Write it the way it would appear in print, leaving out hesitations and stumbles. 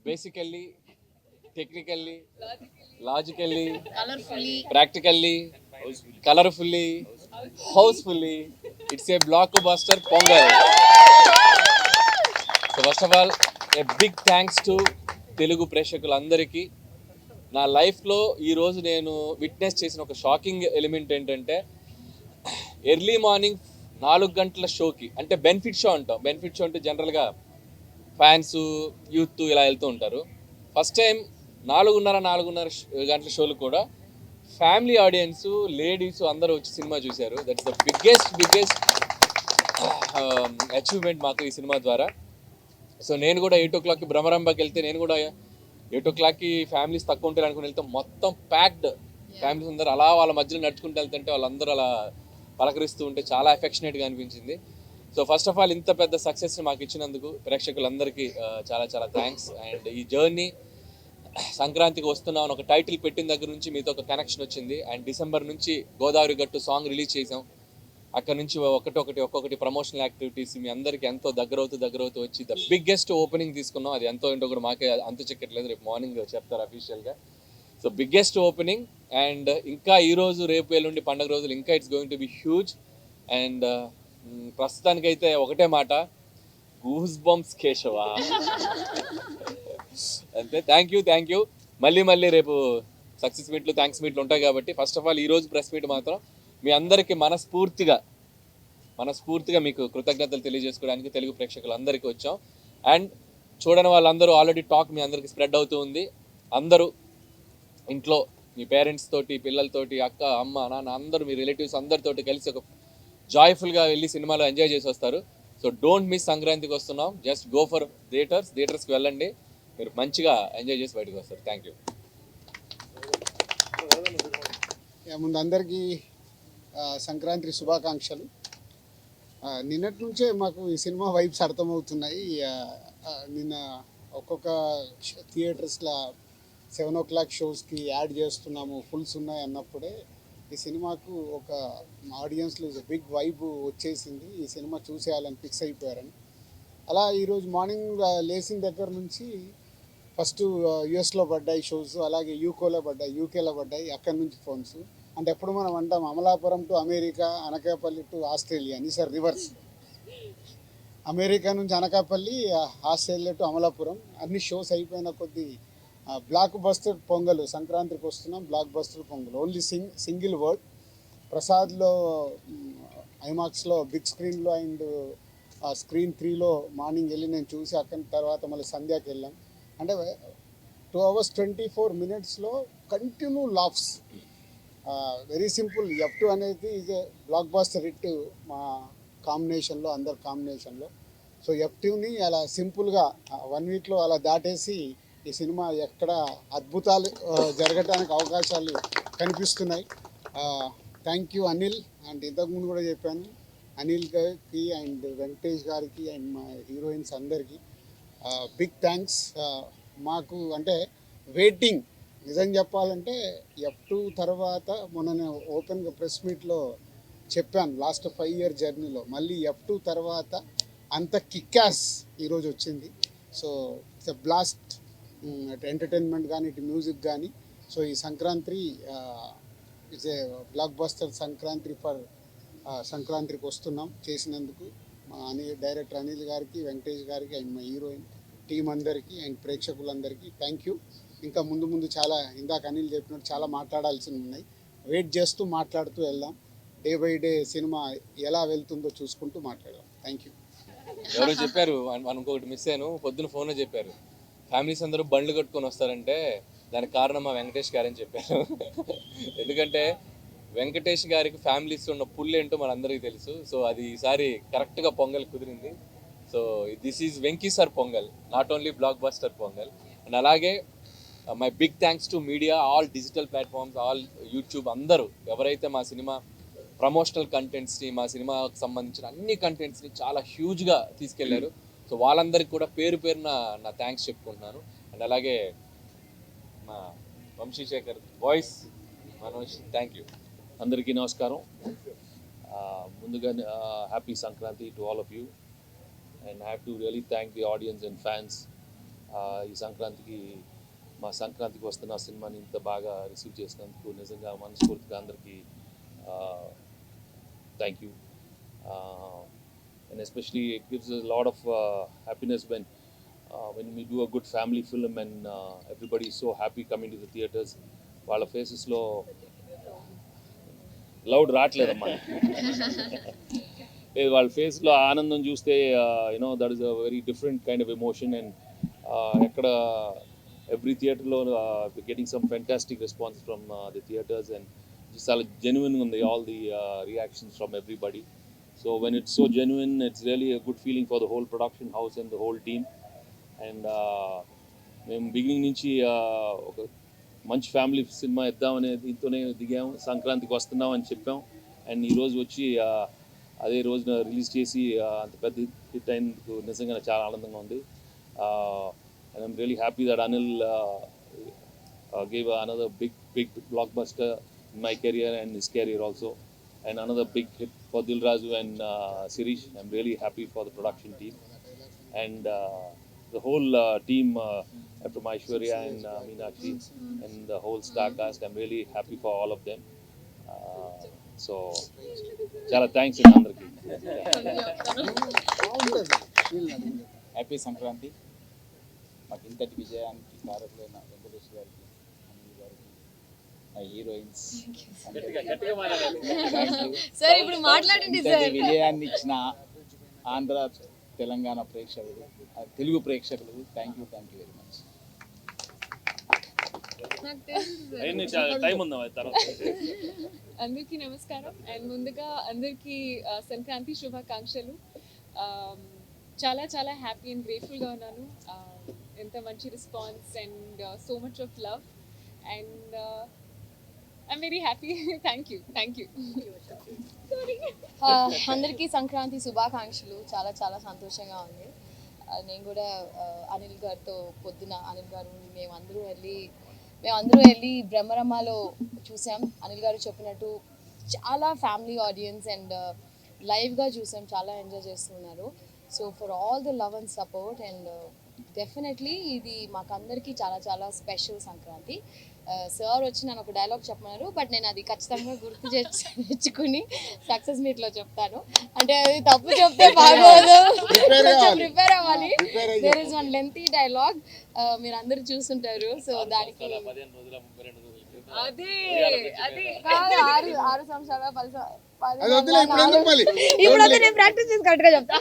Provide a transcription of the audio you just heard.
basically, technically, logically, colorfully, practically, colorfully, housefully, it's a blockbuster Pongal. So first of all a big thanks to Telugu ప్రేక్షకులందరికీ. నా లైఫ్లో ఈరోజు నేను witness చేసిన ఒక షాకింగ్ ఎలిమెంట్ ఏంటంటే, ఎర్లీ మార్నింగ్ 4 గంటల షోకి, అంటే బెనిఫిట్ షో అంటాం. బెనిఫిట్ షో అంటే జనరల్గా ఫ్యాన్స్, యూత్ ఇలా వెళ్తూ ఉంటారు. ఫస్ట్ టైం 4:30 షోలు కూడా ఫ్యామిలీ ఆడియన్స్, లేడీస్ అందరూ వచ్చి సినిమా చూశారు. దట్స్ ద బిగ్గెస్ట్ అచీవ్మెంట్ మాకు ఈ సినిమా ద్వారా. సో నేను కూడా 8 o'clockకి భ్రమరంబకి వెళ్తే, నేను కూడా 8 o'clockకి ఫ్యామిలీస్ తక్కువ ఉంటారు అనుకుని వెళ్తే, మొత్తం ప్యాక్డ్ ఫ్యామిలీస్ అందరూ అలా వాళ్ళ మధ్యలో నడుచుకుంటూ వెళ్తుంటే వాళ్ళందరూ అలా పలకరిస్తూ ఉంటే చాలా అఫెక్షనేట్గా అనిపించింది. సో ఫస్ట్ ఆఫ్ ఆల్ ఇంత పెద్ద సక్సెస్ని మాకు ఇచ్చినందుకు ప్రేక్షకులందరికీ చాలా చాలా థ్యాంక్స్. అండ్ ఈ జర్నీ సంక్రాంతికి వస్తున్నాం ఒక టైటిల్ పెట్టిన దగ్గర నుంచి మీతో ఒక కనెక్షన్ వచ్చింది. అండ్ డిసెంబర్ నుంచి గోదావరి గట్టు సాంగ్ రిలీజ్ చేసాం. అక్కడ నుంచి ఒక్కొక్కటి ప్రమోషనల్ యాక్టివిటీస్ మీ అందరికీ ఎంతో దగ్గరవుతూ వచ్చి ద బిగ్గెస్ట్ ఓపెనింగ్ తీసుకున్నాం. అది ఎంతో ఏంటో కూడా మాకే అంతు చిక్కట్లేదు, రేపు మార్నింగ్ చెప్తారు అఫీషియల్గా. So biggest opening. అండ్ ఇంకా ఈరోజు రేపు ఎల్లుండి పండుగ రోజులు ఇంకా it's going to be huge. And ప్రస్తుతానికైతే ఒకటే మాట, గూస్ బంప్స్ కేశవ. అంతే. Thank you. మళ్ళీ రేపు సక్సెస్ మీట్లు, థ్యాంక్స్ మీట్లు ఉంటాయి కాబట్టి, ఫస్ట్ ఆఫ్ ఆల్ ఈరోజు ప్రెస్ మీట్ మాత్రం మీ అందరికీ మనస్ఫూర్తిగా మీకు కృతజ్ఞతలు తెలియజేసుకోవడానికి తెలుగు ప్రేక్షకులందరికీ వచ్చాం. అండ్ చూడని వాళ్ళందరూ ఆల్రెడీ టాక్ మీ అందరికీ స్ప్రెడ్ అవుతూ ఉంది. అందరూ ఇంట్లో మీ పేరెంట్స్ తోటి, పిల్లలతోటి, అక్క, అమ్మ, నాన్న అందరూ, మీ రిలేటివ్స్ అందరితోటి కలిసి ఒక జాయ్ఫుల్గా వెళ్ళి సినిమాలో ఎంజాయ్ చేసి వస్తారు. So don't miss. సంక్రాంతికి వస్తున్నాం, జస్ట్ గో ఫర్ థియేటర్స్కి వెళ్ళండి, మీరు మంచిగా ఎంజాయ్ చేసి బయటకు వస్తారు. Thank you. ముందు అందరికీ సంక్రాంతి శుభాకాంక్షలు. నిన్నటి నుంచే మాకు ఈ సినిమా వైబ్స్ అర్థమవుతున్నాయి. నిన్న ఒక్కొక్క థియేటర్స్లో 7 o'clock షోస్కి యాడ్ చేస్తున్నాము, ఫుల్స్ ఉన్నాయి అన్నప్పుడే ఈ సినిమాకు ఒక ఆడియన్స్లో బిగ్ వైబ్ వచ్చేసింది. ఈ సినిమా చూసేయాలని ఫిక్స్ అయిపోయారని. అలా ఈరోజు మార్నింగ్ లేచిన దగ్గర నుంచి ఫస్ట్ యుఎస్లో పడ్డాయి షోస్, అలాగే యూకేలో పడ్డాయి. అక్కడి నుంచి ఫోన్స్. అంటే ఎప్పుడు మనం అంటాం Amalapuram to America, Anakapalli to Australia అని, సార్ రివర్స్. అమెరికా నుంచి అనకాపల్లి, ఆస్ట్రేలియా టు అమలాపురం. అన్ని షోస్ అయిపోయిన కొద్దీ బ్లాక్ బస్టర్ పొంగల్, సంక్రాంతికి వస్తున్నాం, blockbuster Pongal. Only single word. ప్రసాద్లో ఐమాక్స్లో బిగ్ స్క్రీన్లో అండ్ స్క్రీన్ 3లో మార్నింగ్ వెళ్ళి నేను చూసి, అక్కడి తర్వాత మళ్ళీ సంధ్యాకి వెళ్ళాం. అంటే 2 hours 24 minutesలో continue laughs. Very simple. F2 అనేది is a blockbuster hit మా కాంబినేషన్లో, అందరు కాంబినేషన్లో. సో F2ని అలా సింపుల్గా 1 weekలో అలా దాటేసి ఈ సినిమా ఎక్కడ అద్భుతాలు జరగటానికి అవకాశాలు కనిపిస్తున్నాయి. Thank you Anil. అండ్ ఇంతకుముందు కూడా చెప్పాను, అనిల్ గారికి అండ్ వెంకటేష్ గారికి అండ్ మా హీరోయిన్స్ అందరికీ బిగ్ థ్యాంక్స్. మాకు అంటే వెయిటింగ్, నిజం చెప్పాలంటే F2 తర్వాత మొన్న నేను ఓపెన్గా ప్రెస్ మీట్లో చెప్పాను, లాస్ట్ 5-year జర్నీలో మళ్ళీ F2 తర్వాత అంత కిక్యాస్ ఈరోజు వచ్చింది. So it's a blast. Entertainment కానీ, ఇటు మ్యూజిక్ కానీ. సో ఈ Sankranti it's a block buster సంక్రాంతికి వస్తున్నాం చేసినందుకు మా డైరెక్టర్ అనిల్ గారికి, వెంకటేష్ గారికి అండ్ మా హీరోయిన్ టీం అందరికీ అండ్ ప్రేక్షకులందరికీ థ్యాంక్ యూ. ఇంకా ముందు చాలా, ఇందాక అనిల్ చెప్పినట్టు చాలా మాట్లాడాల్సినవి ఉన్నాయి. వెయిట్ చేస్తూ మాట్లాడుతూ వెళ్దాం. డే బై డే సినిమా ఎలా వెళ్తుందో చూసుకుంటూ మాట్లాడదాం. Thank you. ఎవరో చెప్పారు, ఇంకొకటి మిస్ అయ్యాను, పొద్దున ఫోన్లో చెప్పారు, ఫ్యామిలీస్ అందరూ బండ్లు కట్టుకొని వస్తారంటే దానికి కారణం మా వెంకటేష్ గారని చెప్పారు. ఎందుకంటే వెంకటేష్ గారికి ఫ్యామిలీస్ ఉన్న పుల్ ఏంటో మనందరికీ తెలుసు. సో అది ఈసారి కరెక్ట్గా పొంగల్ కుదిరింది. So this is Venky sir Pongal, not only blockbuster Pongal. And అలాగే my big thanks to media, all digital platforms, all YouTube, అందరూ ఎవరైతే మా సినిమా ప్రమోషనల్ కంటెంట్స్ని, మా సినిమాకి సంబంధించిన అన్ని కంటెంట్స్ని చాలా హ్యూజ్గా తీసుకెళ్లారు. సో వాళ్ళందరికీ కూడా పేరున నా థ్యాంక్స్ చెప్పుకుంటున్నాను. అండ్ అలాగే మా Vamsi Sekhar voice Manoj, thank you. అందరికీ నమస్కారం. ముందుగా happy Sankranti to all of you. And I have to really thank the audience and fans. ఈ సంక్రాంతికి మా సంక్రాంతికి వస్తున్న సినిమాని ఇంత బాగా రిసీవ్ చేసినందుకు నిజంగా మనస్ఫూర్తిగా అందరికీ thank you. And especially it gives us a lot of happiness when we do a good family film and everybody is so happy coming to the theaters. వాళ్ళ ఫేసెస్లో లౌడ్ రావట్లేదమ్మా. వాళ్ళ ఫేస్లో ఆనందం చూస్తే you know that is a very different kind of emotion. And ఎక్కడ every థియేటర్లో getting some fantastic response from the theatres and చాలా జెన్యున్గా ఉంది all the reactions from everybody. So when it's so genuine, it's really a good feeling for the whole production house and the whole team. And మేము beginning నుంచి ఒక మంచి family cinema ఇద్దామనే దీంతోనే దిగాము. సంక్రాంతికి వస్తున్నాం అని చెప్పాం. అండ్ ఈరోజు వచ్చి అదే రోజున రిలీజ్ చేసి అంత పెద్ద హిట్ అయినందుకు నిజంగా చాలా ఆనందంగా ఉంది. And I'm really happy that Anil gave another big blockbuster in my career and his career also. And another big hit for Dil Raju and Sirish. I'm really happy for the production team and the whole team from Aishwarya and Meenakshi and the whole star cast. I'm really happy for all of them. So, chala thanks andarki. Happy Sankranti. మాకు ఇంతటి విజయానికి కారకులైన వెంకటేష్ గారికి, అనిల్ గారికి, మా heroines sir ఇప్పుడు మాట్లాడండి sir. విజయాన్ని ఇచ్చిన ఆంధ్ర తెలంగాణ ప్రేక్షకులు, తెలుగు ప్రేక్షకులు థ్యాంక్ యూ వెరీ మచ్. నాకు తెలుసు టైం ఉందా తర్వాత? అందరికీ నమస్కారం అండ్ ముందుగా అందరికీ సంక్రాంతి శుభాకాంక్షలు. చాలా చాలా హ్యాపీ అండ్ గ్రేట్ఫుల్గా ఉన్నాను. ఎంత మంచి response and so much of love and I'm very happy. Thank you. అందరికీ సంక్రాంతి శుభాకాంక్షలు. చాలా చాలా సంతోషంగా ఉంది. నేను కూడా అనిల్ గారితో పొద్దున అనిల్ గారు మేమందరూ వెళ్ళి బ్రహ్మరమ్మలో చూసాం. అనిల్ గారు చెప్పినట్టు చాలా ఫ్యామిలీ ఆడియన్స్ అండ్ లైవ్గా చూసాం. చాలా ఎంజాయ్ చేస్తున్నారు. So for all the love and support and definitely ఇది మాకందరికీ చాలా చాలా స్పెషల్ సంక్రాంతి. సార్ వచ్చి నన్ను ఒక డైలాగ్ చెప్పమన్నారు, బట్ నేను అది ఖచ్చితంగా గుర్తు తెచ్చుకుని సక్సెస్ మీట్లో చెప్తాను. అంటే అది తప్పు చెప్తే బాగోదు, ప్రిపేర్ అవ్వాలి. There is one lengthy dialogue, మీరు అందరూ చూస్తుంటారు. సో దానికి అదే 6 సంవత్సరాల 10 ఇప్పుడు నేను ప్రాక్టీస్ చేసి కరెక్ట్గా చెప్తా.